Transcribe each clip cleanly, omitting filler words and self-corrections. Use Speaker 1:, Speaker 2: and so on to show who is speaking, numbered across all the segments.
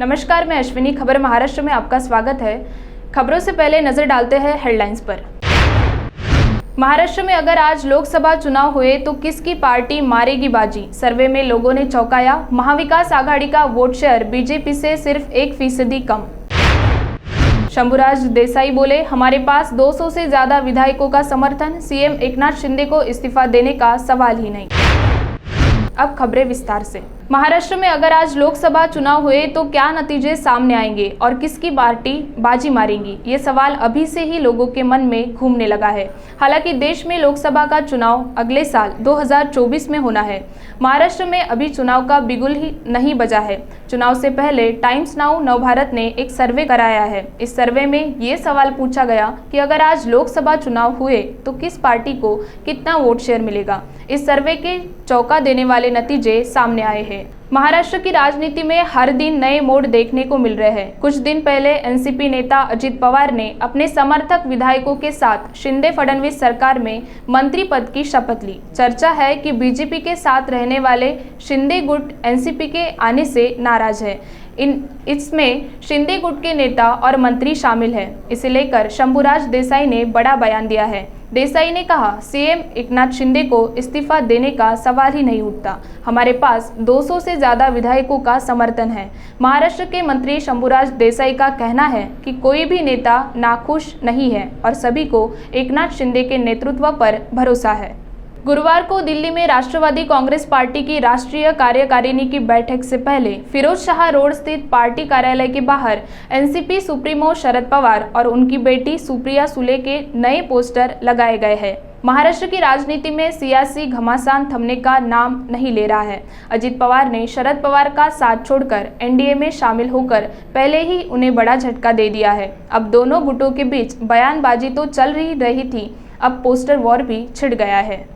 Speaker 1: नमस्कार, मैं अश्विनी। खबर महाराष्ट्र में आपका स्वागत है। खबरों से पहले नजर डालते हैं हेडलाइंस पर। महाराष्ट्र में अगर आज लोकसभा चुनाव हुए तो किसकी पार्टी मारेगी बाजी? सर्वे में लोगों ने चौंकाया। महाविकास आघाड़ी का वोट शेयर बीजेपी से सिर्फ 1% कम। शंभुराज देसाई बोले, हमारे पास 200 से ज्यादा विधायकों का समर्थन, सीएम एकनाथ शिंदे को इस्तीफा देने का सवाल ही नहीं। अब खबरें विस्तार से। महाराष्ट्र में अगर आज लोकसभा चुनाव हुए तो क्या नतीजे सामने आएंगे और किसकी पार्टी बाजी मारेंगी, ये सवाल अभी से ही लोगों के मन में घूमने लगा है। हालांकि देश में लोकसभा का चुनाव अगले साल 2024 में होना है। महाराष्ट्र में अभी चुनाव का बिगुल ही नहीं बजा है। चुनाव से पहले टाइम्स नाउ नवभारत ने एक सर्वे कराया है। इस सर्वे में ये सवाल पूछा गया कि अगर आज लोकसभा चुनाव हुए तो किस पार्टी को कितना वोट शेयर मिलेगा। इस सर्वे के चौंका देने वाले नतीजे सामने आए हैं। महाराष्ट्र की राजनीति में हर दिन नए मोड़ देखने को मिल रहे हैं। कुछ दिन पहले एनसीपी नेता अजित पवार ने अपने समर्थक विधायकों के साथ शिंदे फडणवीस सरकार में मंत्री पद की शपथ ली। चर्चा है कि बीजेपी के साथ रहने वाले शिंदे गुट एनसीपी के आने से नाराज है। इसमें शिंदे गुट के नेता और मंत्री शामिल हैं। इसे लेकर शंभुराज देसाई ने बड़ा बयान दिया है। देसाई ने कहा, सीएम एकनाथ शिंदे को इस्तीफा देने का सवाल ही नहीं उठता। हमारे पास 200 से ज्यादा विधायकों का समर्थन है। महाराष्ट्र के मंत्री शंभुराज देसाई का कहना है कि कोई भी नेता नाखुश नहीं है और सभी को एकनाथ शिंदे के नेतृत्व पर भरोसा है। गुरुवार को दिल्ली में राष्ट्रवादी कांग्रेस पार्टी की राष्ट्रीय कार्यकारिणी की बैठक से पहले फिरोज शाह रोड स्थित पार्टी कार्यालय के बाहर एनसीपी सुप्रीमो शरद पवार और उनकी बेटी सुप्रिया सुले के नए पोस्टर लगाए गए हैं। महाराष्ट्र की राजनीति में सियासी घमासान थमने का नाम नहीं ले रहा है। अजित पवार ने शरद पवार का साथ छोड़कर एनडीए में शामिल होकर पहले ही उन्हें बड़ा झटका दे दिया है। अब दोनों गुटों के बीच बयानबाजी तो चल रही थी, अब पोस्टर वॉर भी छिड़ गया है।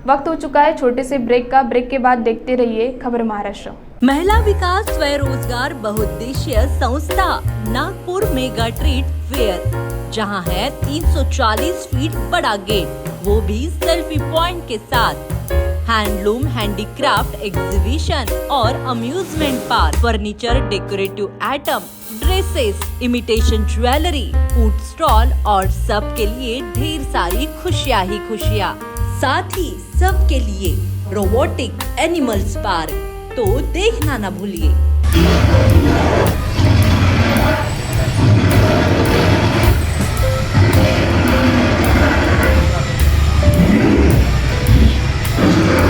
Speaker 1: वक्त हो चुका है छोटे से ब्रेक का। ब्रेक के बाद देखते रहिए खबर महाराष्ट्र।
Speaker 2: महिला विकास स्वरोजगार बहुउद्देशीय संस्था नागपुर मेगा ट्रेड फेयर, जहां है 340 फीट बड़ा गेट, वो भी सेल्फी पॉइंट के साथ। हैंडलूम हैंडीक्राफ्ट एग्जीबिशन और amusement park, furniture, decorative item, dresses, imitation jewellery, food stall और सबके लिए ढेर सारी खुशियां ही खुशियां। साथ ही सबके लिए रोबोटिक एनिमल्स पार्क, तो देखना ना भूलिए।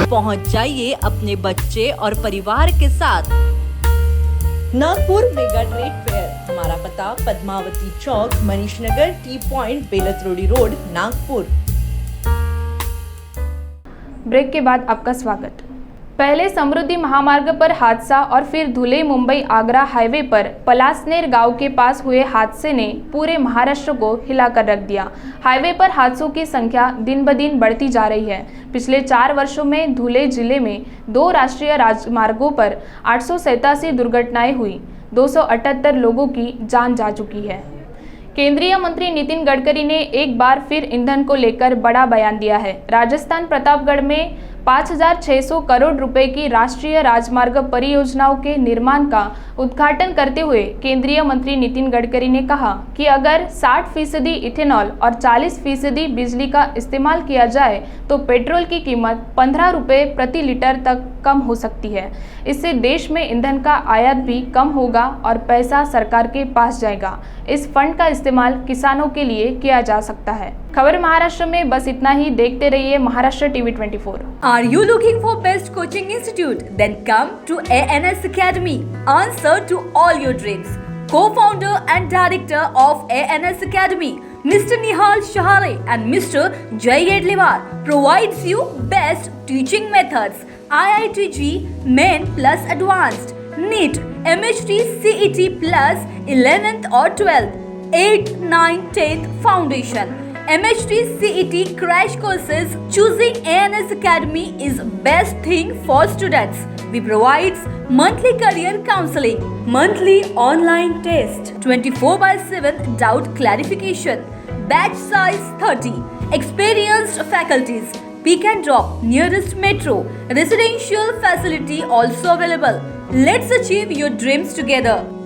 Speaker 2: पहुंच जाइए अपने बच्चे और परिवार के साथ। नागपुर मेगा ट्रेड फेयर, हमारा पता Padmavati Chowk, Manish Nagar, T point, Beltarodi road, Nagpur.
Speaker 1: Break के बाद आपका स्वागत। पहले समृद्धि महामार्ग पर हादसा और फिर धुले मुंबई आगरा हाईवे पर पलासनेर गांव के पास हुए हादसे ने पूरे महाराष्ट्र को हिलाकर रख दिया। हाईवे पर हादसों की संख्या दिन ब दिन बढ़ती जा रही है। पिछले 4 वर्षों में धुले जिले में 2 राष्ट्रीय राजमार्गों पर 887 दुर्घटनाएं हुई। 278 लोगों की जान जा चुकी है। केंद्रीय मंत्री नितिन गडकरी ने एक बार फिर ईंधन को लेकर बड़ा बयान दिया है। राजस्थान प्रतापगढ़ में 5,600 करोड़ रुपए की राष्ट्रीय राजमार्ग परियोजनाओं के निर्माण का उद्घाटन करते हुए केंद्रीय मंत्री नितिन गडकरी ने कहा कि अगर 60% इथेनॉल और 40% बिजली का इस्तेमाल किया जाए तो पेट्रोल की कीमत 15 रुपये प्रति लीटर तक कम हो सकती है। इससे देश में ईंधन का आयात भी कम होगा और पैसा सरकार के पास जाएगा। इस फंड का इस्तेमाल किसानों के लिए किया जा सकता है। खबर महाराष्ट्र में बस इतना ही। देखते रहिए Maharashtra TV 24।
Speaker 2: Are you looking for best coaching institute? Then come to ANS Academy. Answer to all your dreams. Co-founder and director of ANS Academy, Mr. Nihal Shahare and Mr. Jay Edliwar provides you best teaching methods, IITG Main plus Advanced, NEET, MHT, CET plus 11th or 12th, 8th, 9th, 10th Foundation, MHT, CET crash courses. Choosing ANS Academy is best thing for students. We provide monthly career counseling, monthly online test, 24/7 doubt clarification, batch size 30, experienced faculties, pick and drop nearest metro, residential facility also available. Let's achieve your dreams together.